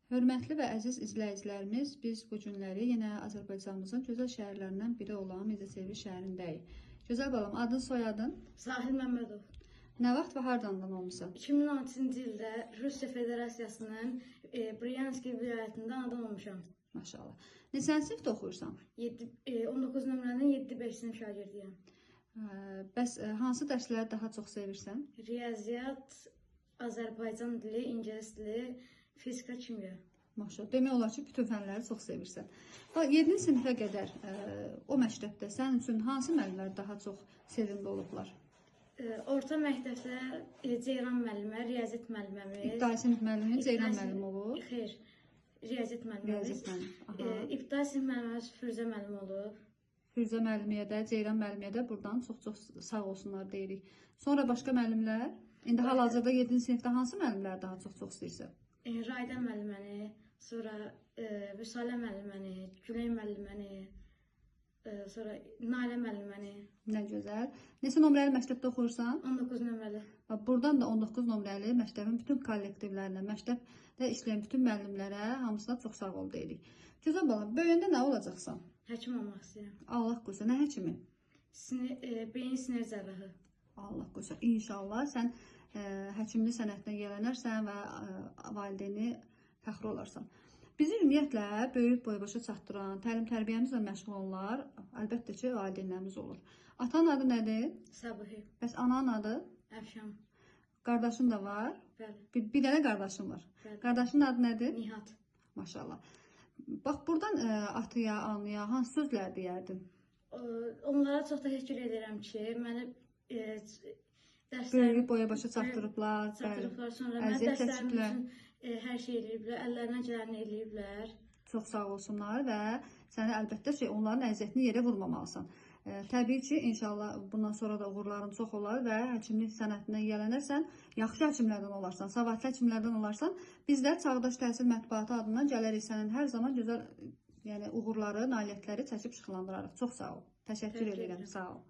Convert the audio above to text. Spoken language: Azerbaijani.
Hörmətli və əziz izləyicilərimiz, biz bu günləri yenə Azərbaycanımızın gözəl şəhərlərindən biri olan Mirzəcəlil şəhərindəyik. Gözəl balam, adın, soyadın? Sahil Məmmədov. Nə vaxt və hardan olmusan? 2016-cı ildə Rusiya Federasiyasının Bryansk vilayətində anadan olmuşam. Maşallah. Neçənci sinifdə oxuyursan? 19 nömrənin 7-5 sinif şagirdiyəm. Bəs hansı dərsləri daha çox sevirsən? Riyaziyyat, Azərbaycan dili, ingilis dili, fizika, kimya. Maşallah. Demək olar ki, bütün fənləri çox sevirsən. 7-ci sinifə qədər o məktəbdə sənin üçün hansı müəllimlər daha çox sevimli olublar? Orta məktəbdə Ceyran müəllimə, riyaziyyat müəlliməmiz. İbtidai sinif müəllimi Ceyran müəllim olur. Xeyr, riyaziyyat müəlliməmiz. İbtidai sinif müəlliməmiz Firuzə müəllim olub. Firuzə müəllimiyə də, Ceyran müəllimiyə də buradan çox-çox sağ olsunlar deyirik. Sonra başqa müəllimlər? İndi hal-hazırda 7-ci sinifdə hansı müəllimləri daha çox istəyirsən? Rayda müəlliməni, sonra Vüsalə müəlliməni, Güley müəlliməni, sonra Nalə müəlliməni. Nə gözəl. Neçə nömrəli məktəbdə oxuyursan? 19 nömrəli. Buradan da 19 nömrəli məktəbin bütün kollektivlərinə, məktəbdə işləyən bütün müəllimlərə hamısına çox sağ ol deyirik. Gözəl balam, böyüyəndə nə olacaqsan? Həkim olmaq istəyirəm. Allah qoysa, nə həkimi? Beyin sinir cərrahı. Allah qoysa, inşallah sən həkimlik sənətinə yiyələnərsən və valideyni fəxri olarsan. Bizi ümumiyyətlə böyük boya-başa çatdıran, təlim-tərbiyəmizlə məşğul olanlar əlbəttə ki, valideynlərimiz olur. Atanın adı nədir? Sabihi. Bəs ananın adı? Əfşan. Qardaşın da var? Bəli. Bir dənə qardaşın var. Bəli. Qardaşının adı nədir? Nihat. Maşallah. Bax, buradan atıya, anıya hansı sözlər deyərdin? Onlara çox təşəkkür edirəm ki, məni böyük boya-başa çatdırıblar. Sonra mən dərslərim üçün hər şey eləyiblər, əllərindən gələni eləyiblər. Çox sağ olsunlar və səni əlbəttə ki, onların əziyyətini yerə vurmamalısan. Təbii ki, inşallah bundan sonra da uğurların çox olar və həkimlik sənətinə yiyələnərsən, yaxşı həkimlərdən olarsan, savadlı həkimlərdən olarsan, biz də Çağdaş Təhsil Mətbuatı adından gələrik sənin hər zaman gözəl uğurları, nailiyyətləri çəkib şıxlandırarıq. Çox sağ ol. Təşəkkür edirəm. Sağ ol.